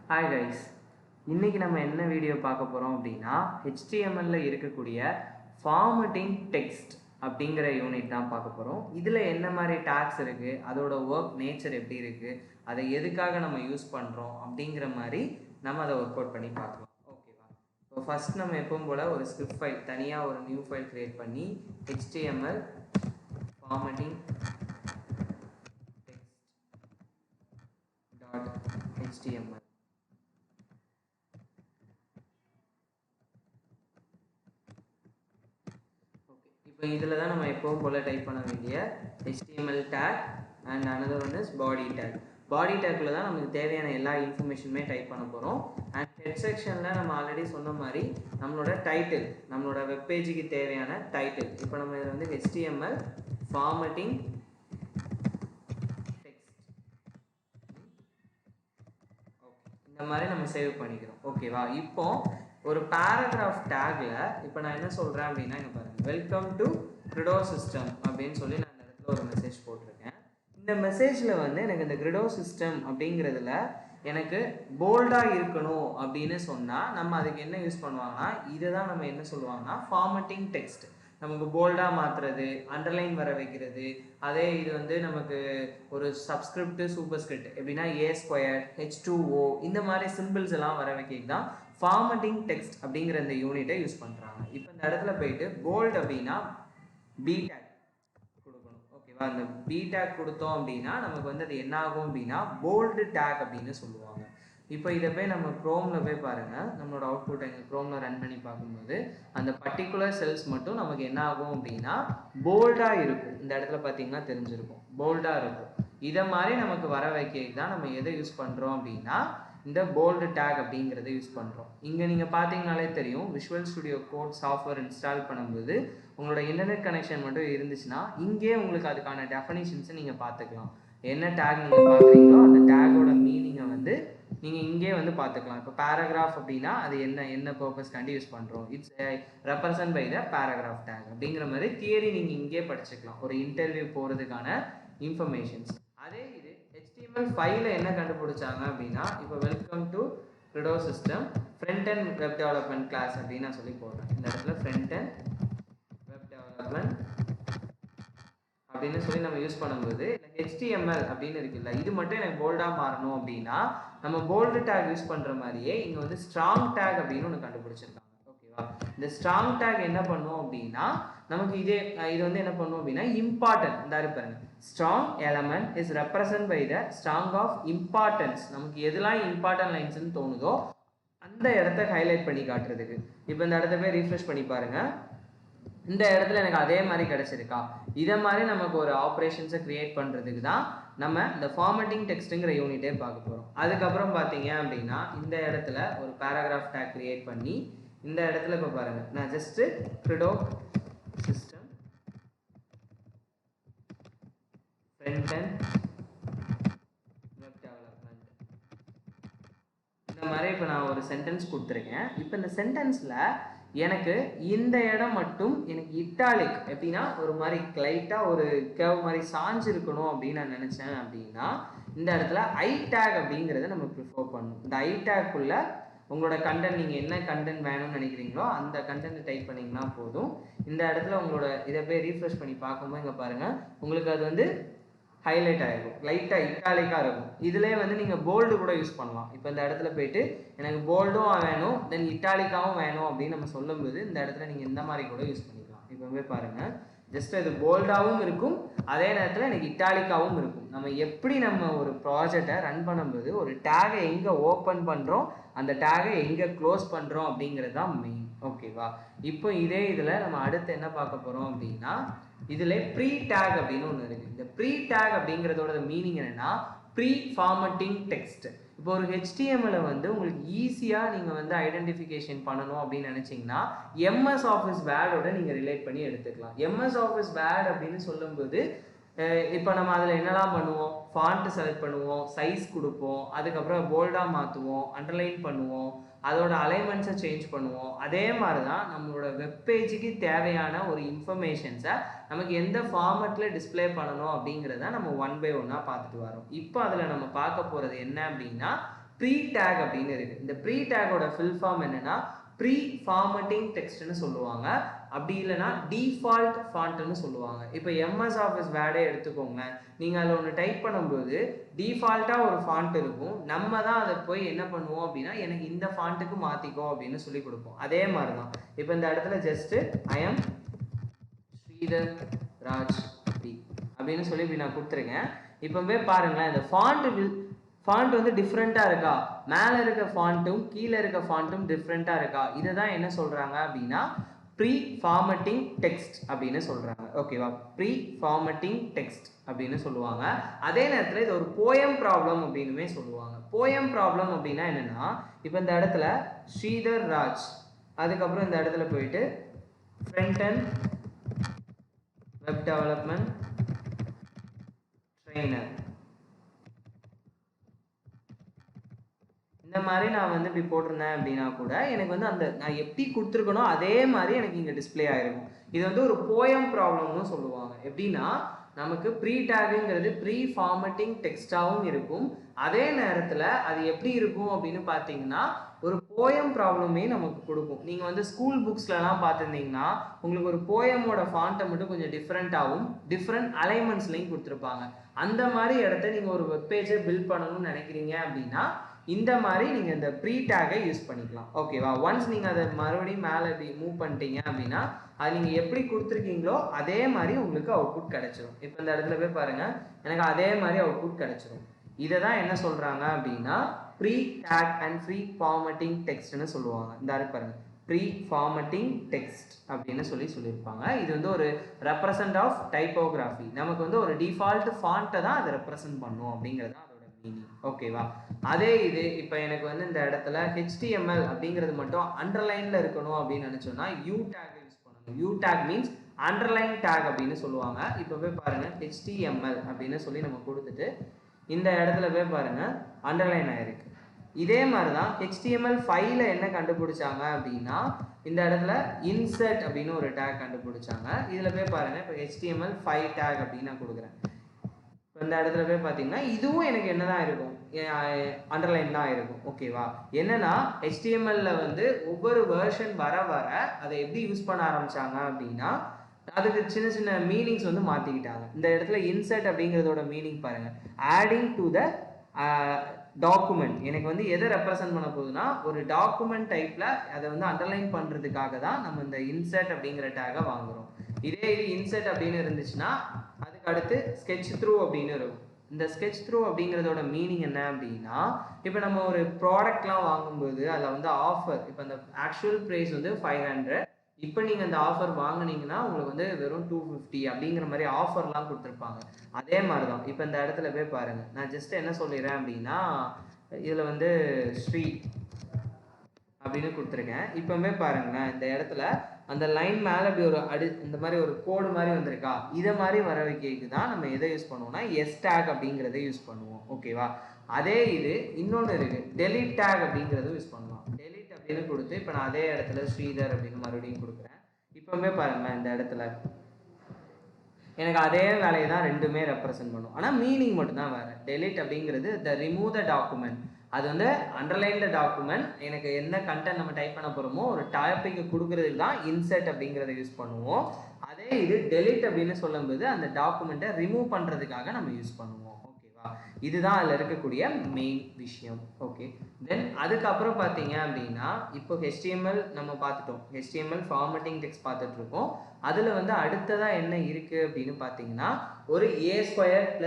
Hi guys, இன்றைக்கி நம்ம என்ன வீடியோ பார்க்க போகிறோம் அப்படின்னா HTML இருக்கக்கூடிய ஃபார்மட்டிங் டெக்ஸ்ட் அப்படிங்கிற யூனிட் தான் பார்க்க போகிறோம். இதில் என்ன மாதிரி டேக்ஸ் இருக்குது, அதோட ஒர்க் நேச்சர் எப்படி இருக்குது, அதை எதுக்காக நம்ம யூஸ் பண்ணுறோம் அப்படிங்கிற மாதிரி நம்ம அதை ஒர்க் அவுட் பண்ணி பார்க்கலாம். ஓகேவா? இப்போ ஃபஸ்ட் நம்ம எப்பவும் போல் ஒரு ஸ்கிரிப்ட் ஃபைல் தனியாக ஒரு நியூ ஃபைல் க்ரியேட் பண்ணி HTML ஃபார்மட்டிங் HTML இப்போ இதில் தான் நம்ம எப்பவும் போல் டைப் பண்ண வேண்டிய HTML tag and another one is body tag. Body tackle தான் நமக்கு தேவையான எல்லா இன்ஃபர்மேஷனுமே டைப் பண்ண போகிறோம். அண்ட் ஹெட் செக்ஷனில் நம்ம ஆல்ரெடி சொன்ன மாதிரி நம்மளோட டைட்டில், நம்மளோட வெப்பேஜுக்கு தேவையான டைட்டில். இப்போ நம்ம இதில் வந்து HTML ஃபார்மட்டிங் டெக்ஸ்ட் இந்த மாதிரி நம்ம சேவ் பண்ணிக்கிறோம். ஓகேவா? இப்போ ஒரு பேராகிராஃப் டேக்ல இப்போ நான் என்ன சொல்கிறேன் அப்படின்னா, இங்கே பாருங்கள், வெல்கம் டு Credo சிஸ்டம் அப்படின்னு சொல்லி நான் இந்த இடத்துல ஒரு மெசேஜ் போட்டிருக்கேன். இந்த மெசேஜில் வந்து எனக்கு இந்த Credo சிஸ்டம் அப்படிங்கிறதுல எனக்கு போல்டாக இருக்கணும் அப்படின்னு சொன்னால் நம்ம அதுக்கு என்ன யூஸ் பண்ணுவாங்கன்னா, இதை தான் நம்ம என்ன சொல்லுவாங்கன்னா ஃபார்மட்டிங் டெக்ஸ்ட். நமக்கு போல்டாக மாற்றுறது, அண்டர்லைன் வர வைக்கிறது. அதே இது வந்து நமக்கு ஒரு சப்ஸ்கிரிப்ட் சூப்பர்ஸ்கிரிப்ட் எப்படின்னா A² H2O இந்த மாதிரி சிம்பிள்ஸ் எல்லாம் வர வைக்கிறது தான் ஃபார்மட்டிங் டெக்ஸ்ட் அப்படிங்கிற இந்த யூனிட்டை யூஸ் பண்ணுறாங்க. இப்போ இந்த இடத்துல போயிட்டு போல்ட் அப்படின்னா B டேக் கொடுக்கணும். ஓகேவா? அந்த B டேக் கொடுத்தோம் அப்படின்னா நமக்கு வந்து அது என்ன ஆகும் அப்படின்னா போல்டு டேக் அப்படின்னு சொல்லுவாங்க. இப்போ இதை போய் நம்ம க்ரோமில் போய் பாருங்கள், நம்மளோட அவுட்புட் எங்கள் க்ரோமில் ரன் பண்ணி பார்க்கும்போது அந்த பர்டிகுலர் செல்ஸ் மட்டும் நமக்கு என்ன ஆகும் அப்படின்னா போல்டாக இருக்கும். இந்த இடத்துல பார்த்தீங்கன்னா தெரிஞ்சிருக்கும், போல்டாக இருக்கும். இதை மாதிரி நமக்கு வர வைக்கிறதுக்கு தான் நம்ம எதை யூஸ் பண்ணுறோம் அப்படின்னா இந்த போல்டு டேக் அப்படிங்கிறத யூஸ் பண்ணுறோம். இங்கே நீங்கள் பார்த்தீங்கனாலே தெரியும், visual studio code software install பண்ணும்போது உங்களோட இன்டர்நெட் கனெக்ஷன் மட்டும் இருந்துச்சுன்னா இங்கே உங்களுக்கு அதுக்கான டெஃபனிஷன்ஸை நீங்கள் பார்த்துக்கலாம். என்ன டேக் நீங்கள் பார்க்குறீங்களோ அந்த டேகோட மீனிங்கை வந்து நீங்கள் இங்கே வந்து பார்த்துக்கலாம். இப்போ பேராகிராஃப் அப்படின்னா அது என்ன பர்பஸ்க்காண்டி யூஸ் பண்ணுறோம், it's represent by the paragraph tag அப்படிங்கிற மாதிரி தியரி நீங்கள் இங்கே படிச்சுக்கலாம், ஒரு இன்டர்வியூ போகிறதுக்கான இன்ஃபர்மேஷன்ஸ். அதே இது HTML5 என்ன கண்டுபிடிச்சாங்க அப்படின்னா, இப்போ welcome to Credo system front and web development class அப்படின்னு நான் சொல்லி போடுறேன். இந்த இடத்துல ஃப்ரண்ட் அண்ட் வெப் டெவலப்மெண்ட் அப்படின்னு சொல்லி நம்ம யூஸ் பண்ணும்போது HTML அப்படின்னு இருக்குல்ல, இது மட்டும் எனக்கு போல்டாக மாறணும் அப்படின்னா நம்ம போல்டு டேக் யூஸ் பண்ணுற மாதிரியே இங்கே வந்து ஸ்ட்ராங் டேக் அப்படின்னு ஒன்று கண்டுபிடிச்சிருக்காங்க. ஓகேவா? இந்த ஸ்ட்ராங் டேக் என்ன பண்ணும் அப்படின்னா நமக்கு இது வந்து என்ன பண்ணும் அப்படின்னா இம்பார்ட்டன்ட், இந்த பாருங்க, strong element is represent by the strong of importance. நமக்கு எதெல்லாம் இம்பார்ட்டன்ட் லைன்ஸ்ன்னு தோணுதோ அந்த இடத்த ஹைலைட் பண்ணி காட்டுறதுக்கு. இப்போ இந்த இடத்த போய் ரீஃப்ரெஷ் பண்ணி பாருங்க, இந்த இடத்துல எனக்கு அதே மாதிரி கிடைச்சிருக்கா. இதை மாதிரி நமக்கு ஒரு ஆப்ரேஷன்ஸை கிரியேட் பண்ணுறதுக்கு தான் நம்ம இந்த ஃபார்மட்டிங் டெக்ஸ்ட்டுங்கிற யூனிட்டே பார்க்க போகிறோம். அதுக்கப்புறம் பார்த்தீங்க அப்படின்னா இந்த இடத்துல ஒரு பேராகிராஃப் டேக் கிரியேட் பண்ணி இந்த இடத்துல இப்போ பாருங்கள், நான் just Credo system front and web development இந்த மாதிரி இப்போ நான் ஒரு சென்டென்ஸ் கொடுத்துருக்கேன். இப்போ இந்த சென்டென்ஸில் எனக்கு இந்த இடம் மட்டும் எனக்கு இட்டாலிக் எப்படின்னா ஒரு மாதிரி லைட்டாக ஒரு கேவ் மாதிரி சாஞ்சு இருக்கணும் அப்படின்னு நான் நினச்சேன் அப்படின்னா இந்த இடத்துல ஐ டேக் அப்படிங்கிறத நம்ம ப்ரிஃபர் பண்ணணும். இந்த ஐ டேக்குள்ள உங்களோட கண்டென்ட், நீங்கள் என்ன கண்டென்ட் வேணும்னு நினைக்கிறீங்களோ அந்த கண்டென்ட் டைப் பண்ணிங்கன்னா போதும். இந்த இடத்துல உங்களோட இதை போய் ரீஃப்ரெஷ் பண்ணி பார்க்கும்போது இங்கே பாருங்கள், உங்களுக்கு அது வந்து ஹைலைட் ஆகிருக்கும், லைட்டாக இட்டாலிக்காக இருக்கும். இதுலேயே வந்து நீங்கள் போல்டு கூட யூஸ் பண்ணலாம். இப்போ இந்த இடத்துல போயிட்டு எனக்கு போல்டும் வேணும் தென் இட்டாலிக்காவும் வேணும் அப்படின்னு நம்ம சொல்லும்போது இந்த இடத்துல நீங்கள் இந்த மாதிரி கூட யூஸ் பண்ணிக்கலாம். இப்போ போய் பாருங்கள், ஜஸ்ட் அது போல்டாகவும் இருக்கும், அதே நேரத்தில் எனக்கு இட்டாலிக்காவும் இருக்கும். நம்ம எப்படி நம்ம ஒரு ப்ராஜெக்டை ரன் பண்ணும்போது ஒரு டேகை எங்கே ஓப்பன் பண்ணுறோம், அந்த டேகை எங்கே க்ளோஸ் பண்ணுறோம் அப்படிங்கிறது தான் மெயின். ஓகேவா? இப்போ இதே இதில் நம்ம அடுத்து என்ன பார்க்க போகிறோம் அப்படின்னா இதில் ப்ரீ டேக் அப்படின்னு ஒன்று இருக்குது. இந்த ப்ரீ டேக் அப்படிங்கிறதோட மீனிங் என்னென்னா ப்ரீ ஃபார்மட்டிங் டெக்ஸ்ட். இப்போ ஒரு HTML வந்து உங்களுக்கு ஈஸியாக நீங்கள் வந்து ஐடென்டிஃபிகேஷன் பண்ணணும் அப்படின்னு நினச்சிங்கன்னா MS ஆஃபீஸ் வேர்டோட நீங்கள் ரிலேட் பண்ணி எடுத்துக்கலாம். MS ஆஃபீஸ் வேர்ட் அப்படின்னு சொல்லும்போது இப்போ நம்ம அதில் என்னெல்லாம் பண்ணுவோம், ஃபாண்ட் செலக்ட் பண்ணுவோம், சைஸ் கொடுப்போம், அதுக்கப்புறம் போல்டாக மாற்றுவோம், அண்டர்லைன் பண்ணுவோம், அதோட அலைன்மெண்ட்ஸை சேஞ்ச் பண்ணுவோம். அதே மாதிரி தான் நம்மளோட வெப் பேஜுக்கு தேவையான ஒரு இன்ஃபர்மேஷன்ஸை நமக்கு எந்த ஃபார்மெட்டில் டிஸ்பிளே பண்ணணும் அப்படிங்கிறத நம்ம ஒன் பை ஒன்னாக பார்த்துட்டு வரோம். இப்போ அதில் நம்ம பார்க்க போகிறது என்ன அப்படின்னா ப்ரீ டேக் அப்படின்னு இருக்குது. இந்த ப்ரீ டேக்கோட ஃபில் ஃபார்ம் என்னென்னா ப்ரீ ஃபார்மட்டிங் டெக்ஸ்ட்னு சொல்லுவாங்க, அப்படி இல்லைனா டிஃபால்ட் ஃபாண்ட்னு சொல்லுவாங்க. இப்போ எம்எஸ் ஆஃபீஸ் வேர்டே எடுத்துக்கோங்க, நீங்கள் அதில் ஒன்று டைப் பண்ணும்போது டிஃபால்ட்டாக ஒரு ஃபாண்ட் இருக்கும், நம்ம தான் அதை போய் என்ன பண்ணுவோம் அப்படின்னா எனக்கு இந்த ஃபாண்ட்டுக்கு மாற்றிக்கோ அப்படின்னு சொல்லி கொடுப்போம். அதே மாதிரி தான் இப்போ இந்த இடத்துல just I am Sridhar Raj D அப்படின்னு சொல்லி இப்படி நான் கொடுத்துருக்கேன். இப்போ போய் பாருங்களேன், இந்த ஃபாண்ட் வந்து டிஃப்ரெண்ட்டாக இருக்கா, மேலே இருக்க ஃபாண்ட்டும் கீழே இருக்க ஃபாண்ட்டும் டிஃப்ரெண்ட்டாக இருக்கா, இதை தான் என்ன சொல்கிறாங்க அப்படின்னா ப்ரீ ஃபார்மட்டிங் டெக்ஸ்ட் அப்படின்னு சொல்கிறாங்க. ஓகேவா, ப்ரீ ஃபார்மட்டிங் டெக்ஸ்ட் அப்படின்னு சொல்லுவாங்க. அதே நேரத்தில் இது ஒரு போயம் ப்ராப்ளம் அப்படின்னுமே சொல்லுவாங்க. போயம் ப்ராப்ளம் அப்படின்னா என்னென்னா இப்போ இந்த இடத்துல ஸ்ரீதர் ராஜ், அதுக்கப்புறம் இந்த இடத்துல போயிட்டு front and web development trainer, இந்த மாதிரி நான் வந்து இப்படி போட்டிருந்தேன் அப்படின்னா கூட எனக்கு வந்து அந்த நான் எப்படி கொடுத்துருக்கணும் அதே மாதிரி எனக்கு இங்கே டிஸ்பிளே ஆகிருக்கும். இது வந்து ஒரு போயம் ப்ராப்ளம்னு சொல்லுவாங்க. எப்படின்னா நமக்கு ப்ரீ டேக்குங்கிறது ப்ரீ ஃபார்மட்டிங் டெக்ஸ்டாகவும் இருக்கும், அதே நேரத்தில் அது எப்படி இருக்கும் அப்படின்னு பார்த்தீங்கன்னா ஒரு போயம் ப்ராப்ளமே நமக்கு கொடுக்கும். நீங்கள் வந்து ஸ்கூல் புக்ஸ்லலாம் பார்த்துருந்தீங்கன்னா உங்களுக்கு ஒரு போயமோட ஃபாண்ட்டை மட்டும் கொஞ்சம் டிஃப்ரெண்ட்டாகவும் டிஃப்ரெண்ட் அலைன்மெண்ட்ஸ்லையும் கொடுத்துருப்பாங்க. அந்த மாதிரி இடத்த நீங்கள் ஒரு வெப்பேஜை பில்ட் பண்ணணும்னு நினைக்கிறீங்க அப்படின்னா இந்த மாதிரி நீங்கள் இந்த ப்ரீ டேக்கை யூஸ் பண்ணிக்கலாம். ஓகேவா, ஒன்ஸ் நீங்கள் அதை மறுபடியும் மேலே இப்படி மூவ் பண்ணிட்டீங்க அப்படின்னா அது நீங்கள் எப்படி கொடுத்துருக்கீங்களோ அதே மாதிரி உங்களுக்கு அவுட்புட் கிடைச்சிரும். இப்போ இந்த இடத்துல போய் பாருங்கள், எனக்கு அதே மாதிரி அவுட்புட் கிடைச்சிரும். இதை தான் என்ன சொல்கிறாங்க அப்படின்னா pre tag and pre formatting டெக்ஸ்ட்னு சொல்லுவாங்க. இந்த பாருங்கள், ப்ரீ ஃபார்மட்டிங் டெக்ஸ்ட் அப்படின்னு சொல்லியிருப்பாங்க. இது வந்து ஒரு ரெப்ரசன்ட் ஆஃப் டைப்போகிராஃபி, நமக்கு வந்து ஒரு டிஃபால்ட் ஃபாண்ட்டை தான் அதை ரெப்ரசன்ட் பண்ணும் அப்படிங்கிறது தான் அதோட மீனிங். ஓகேவா, அதே இது இப்போ எனக்கு வந்து இந்த இடத்துல HTML அப்படிங்கிறது மட்டும் அண்டர்லைனில் இருக்கணும் அப்படின்னு நினச்சோன்னா யூ டேக் யூஸ் பண்ணணும். You take means underline take அப்படின்னு சொல்லுவாங்க. இப்போ போய் பாருங்கள் HTML அப்படின்னு சொல்லி நம்ம கொடுத்துட்டு இந்த இடத்துல போய் பாருங்கள் அண்டர்லைன் ஆகிருக்கு. இதே மாதிரி தான் HTML5ல என்ன கண்டுபிடிச்சாங்க அப்படின்னா இந்த இடத்துல இன்சர்ட் அப்படின்னு ஒரு டேக் கண்டுபிடிச்சாங்க. இதில் போய் பாருங்கள், இப்போ HTML5 டேக் அப்படின்னு நான் கொடுக்குறேன். இப்போ இந்த இடத்துல போய் பார்த்தீங்கன்னா இதுவும் எனக்கு என்ன தான் இருக்கும், அண்டர்லைன் தான் இருக்கும். ஓகேவா, என்னன்னா HTML வந்து ஒவ்வொரு வேர்ஷன் வர வர அதை எப்படி யூஸ் பண்ண ஆரம்பிச்சாங்க அப்படின்னா அதுக்கு சின்ன சின்ன மீனிங்ஸ் வந்து மாற்றிக்கிட்டாங்க. இந்த இடத்துல இன்சர்ட் அப்படிங்கிறதோட மீனிங் பாருங்கள், ஆடிங் டு த டாக்குமெண்ட். எனக்கு வந்து எதை ரெப்ரசன்ட் பண்ண போகுதுன்னா ஒரு டாக்குமெண்ட் டைப்பில் அதை வந்து அண்டர்லைன் பண்ணுறதுக்காக தான் நம்ம இந்த இன்சர்ட் அப்படிங்கிற டேகை வாங்குகிறோம். இதே இது இன்சர்ட் அப்படின்னு இருந்துச்சுன்னா அதுக்கு அடுத்து ஸ்கெட்ச் த்ரூ அப்படின்னு இருக்கும். இந்த ஸ்கெட்ச் த்ரூ அப்படிங்கிறதோட மீனிங் என்ன அப்படின்னா இப்போ நம்ம ஒரு ப்ராடக்ட்லாம் வாங்கும்போது அதில் வந்து ஆஃபர், இப்போ அந்த ஆக்சுவல் ப்ரைஸ் வந்து 500, இப்போ நீங்கள் அந்த ஆஃபர் வாங்கினீங்கன்னா உங்களுக்கு வந்து வெறும் 250 அப்படிங்கிற மாதிரி ஆஃபர்லாம் கொடுத்துருப்பாங்க. அதே மாதிரி தான் இப்போ இந்த இடத்துல போய் பாருங்கள், நான் ஜஸ்ட் என்ன சொல்லிடுறேன் அப்படின்னா இதில் வந்து ஸ்ரீ அப்படின்னு கொடுத்துருக்கேன். இப்போவே பாருங்களேன், இந்த இடத்துல அந்த லைன் மேலே இப்படி ஒரு இந்த மாதிரி ஒரு கோடு மாதிரி வந்திருக்கா, இதை மாதிரி வர வைக்கிறதுக்கு தான் நம்ம எதை யூஸ் பண்ணுவோம்னா எஸ் டேக் அப்படிங்கிறத யூஸ் பண்ணுவோம். ஓகேவா, அதே இது இன்னொன்று இருக்குது, டெலிட் டேக் அப்படிங்கிறதும் யூஸ் பண்ணுவோம். டெலிட் அப்படின்னு கொடுத்து இப்போ நான் அதே இடத்துல ஸ்ரீதர் அப்படின்னு மறுபடியும் கொடுக்குறேன். இப்போவே பாருங்களேன், இந்த இடத்துல எனக்கு அதே வேலையை தான் ரெண்டுமே ரெப்ரசன்ட் பண்ணும், ஆனால் மீனிங் மட்டும்தான் வேறு. டெலிட் அப்படிங்கிறது த ரிமூவ் த டாக்குமெண்ட், அது வந்து அண்டர்லைன்டு டாக்குமெண்ட், எனக்கு என்ன கண்டென்ட் நம்ம டைப் பண்ண போகிறோமோ ஒரு டாபிக் கொடுக்கறதுக்கு தான் இன்சர்ட் அப்படிங்கிறத யூஸ் பண்ணுவோம். அதே இது டெலிட் அப்படின்னு சொல்லும்போது அந்த டாக்குமெண்ட்டை ரிமூவ் பண்ணுறதுக்காக நம்ம யூஸ் பண்ணுவோம். ஓகேவா, இதுதான் அதில் இருக்கக்கூடிய மெயின் விஷயம். ஓகே, தென் அதுக்கப்புறம் பார்த்தீங்க அப்படின்னா இப்போ HTML நம்ம பார்த்துட்டோம், HTML ஃபார்மட்டிங் டெக்ஸ்ட் பார்த்துட்டு இருக்கோம். அதில் வந்து அடுத்ததாக என்ன இருக்குது அப்படின்னு பார்த்தீங்கன்னா ஒரு A²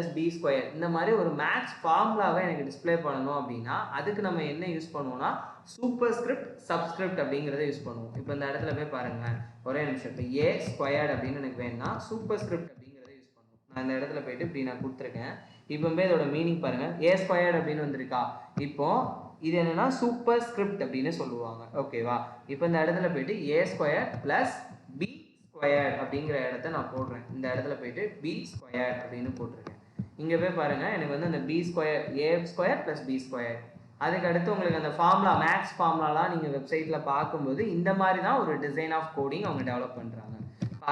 + B² இந்த மாதிரி ஒரு மேட்ச் ஃபார்முலாவை எனக்கு டிஸ்பிளே பண்ணணும் அப்படின்னா அதுக்கு நம்ம என்ன யூஸ் பண்ணுவோம்னா சூப்பர்ஸ்கிரிப்ட் சப்ஸ்கிரிப்ட் அப்படிங்கிறத யூஸ் பண்ணுவோம். இப்போ இந்த இடத்துல போய் பாருங்களேன், ஒரே நிமிஷம், இப்போ A² அப்படின்னு எனக்கு வேணும்னா சூப்பர்ஸ்கிரிப்ட் அப்படிங்கிறத யூஸ் பண்ணுவோம். நான் இந்த இடத்துல போயிட்டு இப்படி நான் கொடுத்துருக்கேன். இப்போ இதோட மீனிங் பாருங்கள், A² அப்படின்னு வந்திருக்கா, இப்போ இது என்னன்னா சூப்பர்ஸ்கிரிப்ட் அப்படின்னு சொல்லுவாங்க. ஓகேவா, இப்போ இந்த இடத்துல போயிட்டு A² + B² அப்படிங்கிற இடத்த நான் போடுறேன். இந்த இடத்துல போயிட்டு B² அப்படின்னு போட்டிருக்கேன். இங்கே போய் பாருங்கள், எனக்கு வந்து அந்த B² A² + B². அதுக்கு அடுத்து உங்களுக்கு அந்த ஃபார்முலா மேக்ஸ் ஃபார்முலாலாம் நீங்கள் வெப்சைட்டில் பார்க்கும்போது இந்த மாதிரி தான் ஒரு டிசைன் ஆஃப் கோடிங் அவங்க டெவலப் பண்ணுறாங்க.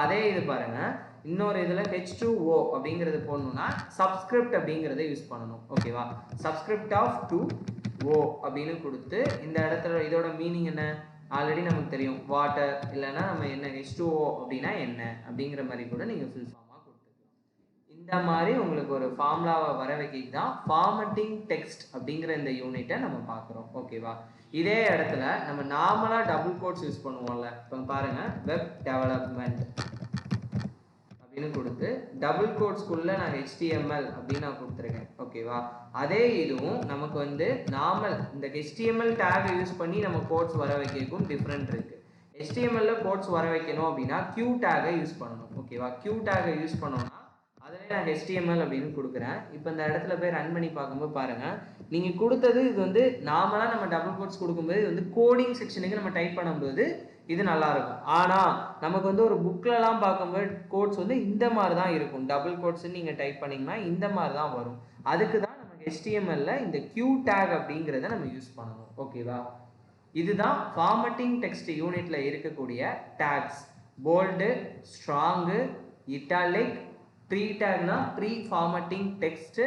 அதே இது பாருங்கள், இன்னொரு இதில் H2O அப்படிங்கிறது போடணும்னா சப்ஸ்கிரிப்ட் அப்படிங்கிறத யூஸ் பண்ணணும். ஓகேவா, சப்ஸ்கிரிப்ட் ஆஃப் 2O அப்படின்னு கொடுத்து இந்த இடத்துல இதோட மீனிங் என்ன ஆல்ரெடி நமக்கு தெரியும், வாட்டர் இல்லைன்னா நம்ம என்ன H2O அப்படின்னா என்ன அப்படிங்கிற மாதிரி கூட நீங்கள் ஃபுல் ஃபார்மாக கொடுத்துக்கலாம். இந்த மாதிரி உங்களுக்கு ஒரு ஃபார்முலாவை வர வைக்கிறது தான் ஃபார்மட்டிங் டெக்ஸ்ட் அப்படிங்கிற இந்த யூனிட்டை நம்ம பார்க்குறோம். ஓகேவா, இதே இடத்துல நம்ம நார்மலாக டபுள் கோட்ஸ் யூஸ் பண்ணுவோம்ல. இப்போ பாருங்கள், வெப் டெவலப்மெண்ட் அப்படின்னு கொடுத்து டபுள் கோட்ஸ்குள்ளே நான் HTML அப்படின்னு நான் கொடுத்துருக்கேன். ஓகேவா, அதே இதுவும் நமக்கு வந்து நார்மல் இந்த HTML டேக் யூஸ் பண்ணி நம்ம கோட்ஸ் வர வைக்கிறதுக்கும் டிஃப்ரெண்ட் இருக்குது. HTML கோட்ஸ் வர வைக்கணும் அப்படின்னா Q டேகை யூஸ் பண்ணணும். ஓகேவா, Q டேகை யூஸ் பண்ணோம்னா அதிலே நான் HTML அப்படின்னு கொடுக்குறேன். இப்போ இந்த இடத்துல போய் ரன் பண்ணி பார்க்கும்போது பாருங்கள், நீங்கள் கொடுத்தது இது வந்து நார்மலாக நம்ம டபுள் கோட்ஸ் கொடுக்கும்போது இது வந்து கோடிங் செக்ஷனுக்கு நம்ம டைப் பண்ணும்போது இது நல்லா இருக்கும். ஆனால் நமக்கு வந்து ஒரு புக்லலாம் பார்க்கும்போது கோட்ஸ் வந்து இந்த மாதிரி தான் இருக்கும். டபுள் கோட்ஸ் நீங்கள் டைப் பண்ணிங்கன்னா இந்த மாதிரி தான் வரும். அதுக்கு தான் நமக்கு HTML இந்த Q டேக் அப்படிங்கிறத நம்ம யூஸ் பண்ணணும். ஓகேவா, இதுதான் ஃபார்மட்டிங் டெக்ஸ்ட் யூனிட்ல இருக்கக்கூடிய tags. Bold, strong, italic, pre டேக்னா pre formatting text,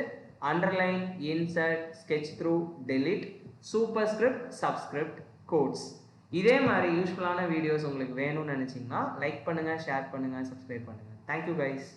underline, insert, sketch through, delete, superscript, subscript, codes. இதே மாதிரி யூஸ்ஃபுல்லான வீடியோஸ் உங்களுக்கு வேணும்னு நினச்சிங்கன்னா லைக் பண்ணுங்கள், ஷேர் பண்ணுங்கள், சப்ஸ்கிரைப் பண்ணுங்கள். Thank you guys.